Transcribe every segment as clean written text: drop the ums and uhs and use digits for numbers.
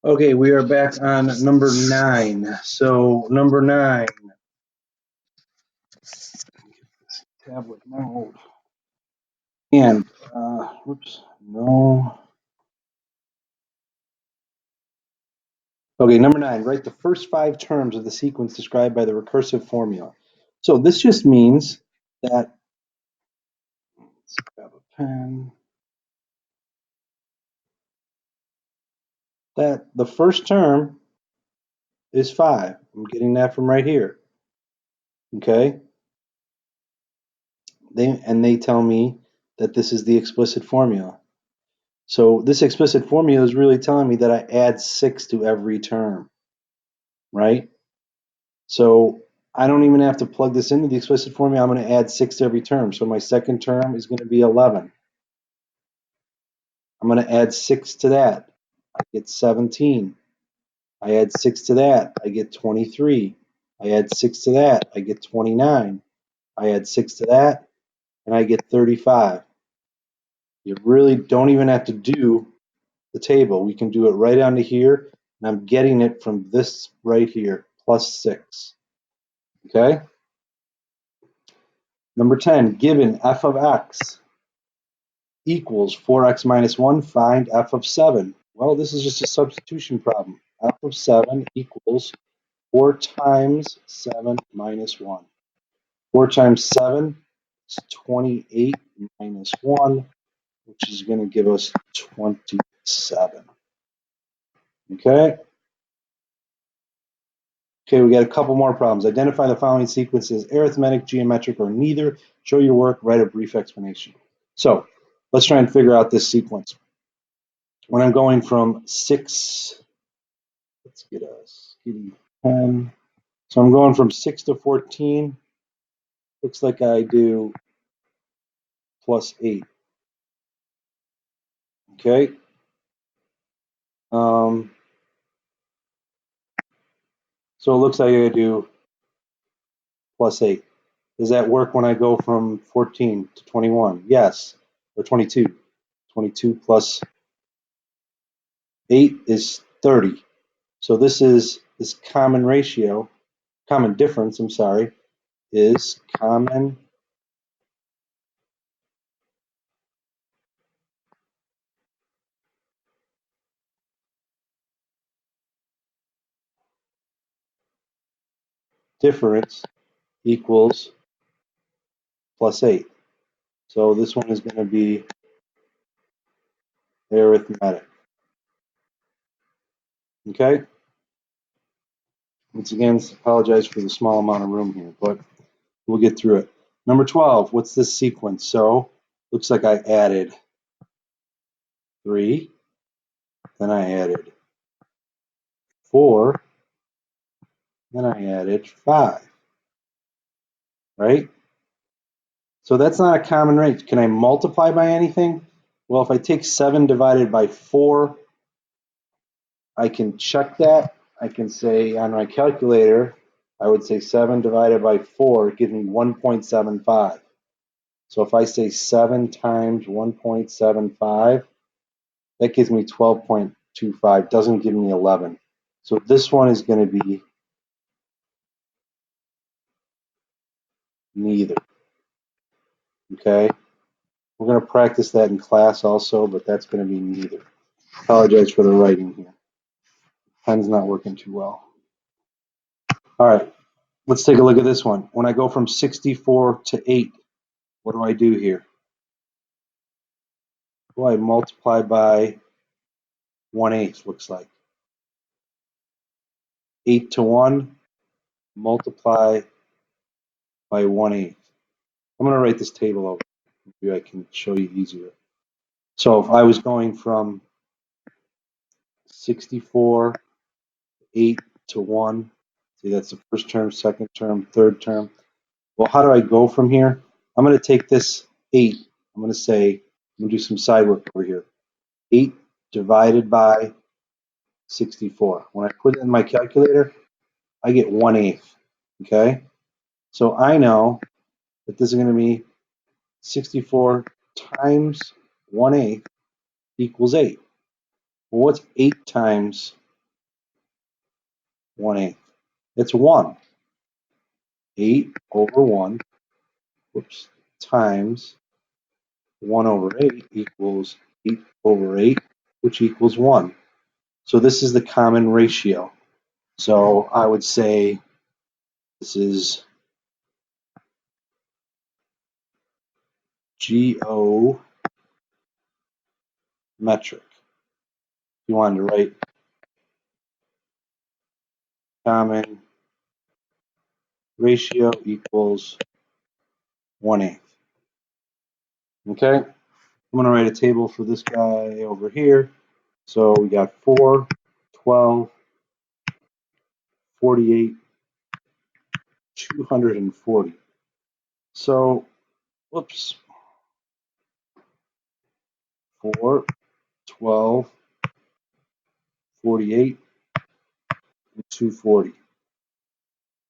Okay, we are back on number 9. So number 9. Tablet, no. And, whoops, no. Okay, number 9. Write the first 5 terms of the sequence described by the recursive formula. So this just means that, let's grab a pen, that the first term is 5. I'm getting that from right here. Okay? They tell me that this is the explicit formula. So this explicit formula is really telling me that I add 6 to every term, right? So I don't even have to plug this into the explicit formula. I'm going to add 6 to every term. So my second term is going to be 11. I'm going to add 6 to that. I get 17. I add 6 to that. I get 23. I add 6 to that. I get 29. I add 6 to that, and I get 35. You really don't even have to do the table. We can do it right onto here, and I'm getting it from this right here, plus 6. Okay? Number 10, given f of x equals 4x minus 1, find f of 7. Well, this is just a substitution problem. F of 7 equals 4 times 7 minus 1. 4 times 7 is 28 minus 1, which is going to give us 27. Okay? Okay, we got a couple more problems. Identify the following sequences, arithmetic, geometric, or neither. Show your work, write a brief explanation. So let's try and figure out this sequence. When I'm going from 6, let's get a skinny pen. So I'm going from 6 to 14. Looks like I do plus 8. Okay. So it looks like I do plus 8. Does that work when I go from 14 to 21? Yes. Or 22. 22 plus 8 is 30. So this common ratio, common difference, I'm sorry, is common difference equals plus 8. So this one is going to be arithmetic. Okay? Once again, apologize for the small amount of room here, but we'll get through it. Number 12, what's this sequence? So looks like I added 3, then I added 4, then I added 5, right? So that's not a common rate. Can I multiply by anything? Well, if I take 7 divided by 4, I can check that. I can say on my calculator, I would say 7 divided by 4 gives me 1.75. So if I say 7 times 1.75, that gives me 12.25, doesn't give me 11. So this one is going to be neither. Okay? We're going to practice that in class also, but that's going to be neither. Apologize for the writing here. Pen's not working too well. All right, let's take a look at this one. When I go from 64 to 8, what do I do here? Well, I multiply by 1/8, looks like. 8 to 1, multiply by 1/8. I'm going to write this table over. Maybe I can show you easier. So if I was going from 64, 8 to 1, see that's the first term, second term, third term. Well, how do I go from here? I'm going to take this 8. I'm going to say, I'm going to do some side work over here. 8 divided by 64. When I put it in my calculator, I get 1/8. Okay? So I know that this is going to be 64 times 1/8 equals 8. Well, what's 8 times 1/8. It's 1. 8 over 1, whoops, times 1 over 8 equals 8 over 8, which equals 1. So this is the common ratio. So I would say this is geometric. If you wanted to write common ratio equals 1/8. Okay, I'm going to write a table for this guy over here. So we got 4, 12, 48, 240. So, whoops, 4, 12, 48, and 240.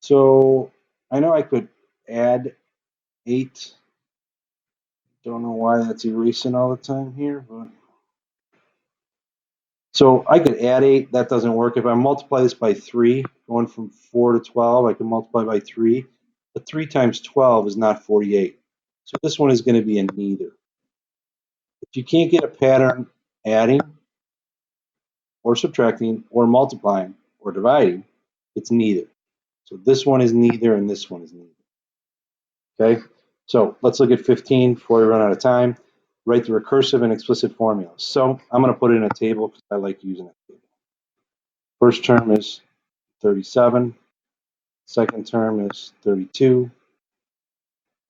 So I know I could add 8. Don't know why that's erasing all the time here, but so I could add 8. That doesn't work. If I multiply this by 3, going from 4 to 12, I can multiply by 3. But 3 times 12 is not 48. So this one is going to be a neither. If you can't get a pattern adding or subtracting or multiplying or dividing, it's neither. So this one is neither and this one is neither. Okay, so let's look at 15 before we run out of time. Write the recursive and explicit formulas. So I'm going to put it in a table because I like using a table. First term is 37. Second term is 32.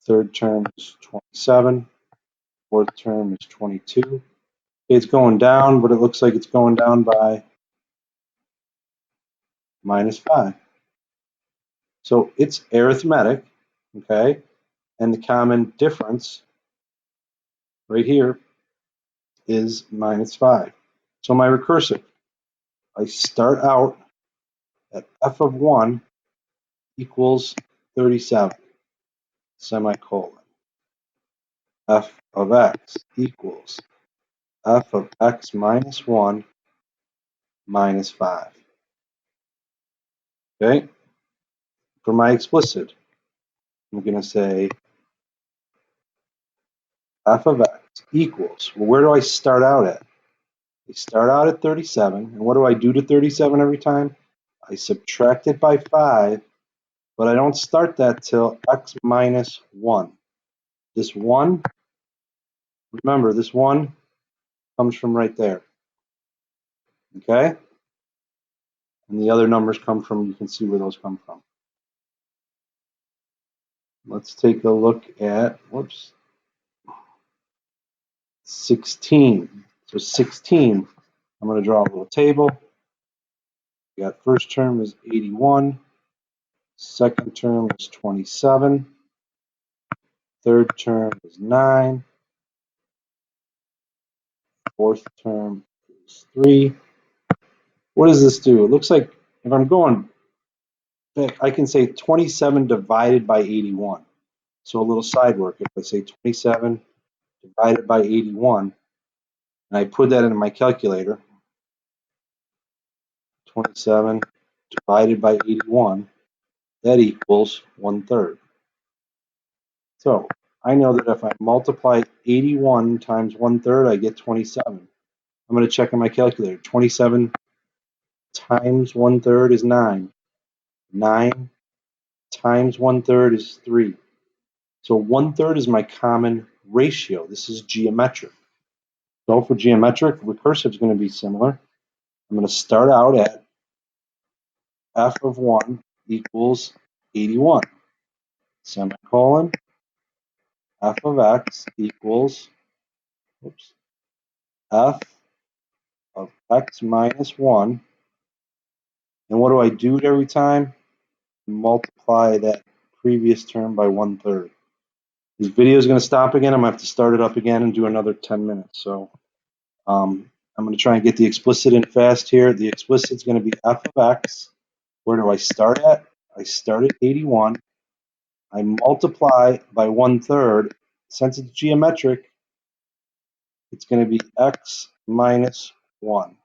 Third term is 27. Fourth term is 22. It's going down, but it looks like it's going down by -5. So it's arithmetic, okay? And the common difference right here is -5. So my recursive, I start out at f of 1 equals 37, semicolon. F of x equals f of x minus 1 minus 5. Okay? For my explicit, I'm going to say f of x equals, well, where do I start out at? I start out at 37, and what do I do to 37 every time? I subtract it by 5, but I don't start that till x minus 1. This 1, remember, this 1 comes from right there. Okay? And the other numbers come from, you can see where those come from. Let's take a look at, whoops, 16. So 16, I'm going to draw a little table. We got first term is 81, second term is 27, third term is 9, fourth term is 3. What does this do? It looks like if I'm going back, I can say 27 divided by 81. So a little side work. If I say 27 divided by 81, and I put that into my calculator, 27 divided by 81, that equals 1/3. So I know that if I multiply 81 times 1/3, I get 27. I'm going to check on my calculator. 27 times 1/3 is 9. 9 times 1/3 is 3. So 1/3 is my common ratio. This is geometric. So for geometric, recursive is going to be similar. I'm going to start out at f of 1 equals 81, semicolon, f of x equals, oops, f of x minus 1. And what do I do every time? Multiply that previous term by 1/3. This video is going to stop again. I'm going to have to start it up again and do another 10 minutes. So I'm going to try and get the explicit in fast here. The explicit is going to be f of x. Where do I start at? I start at 81. I multiply by 1/3. Since it's geometric, it's going to be x minus 1.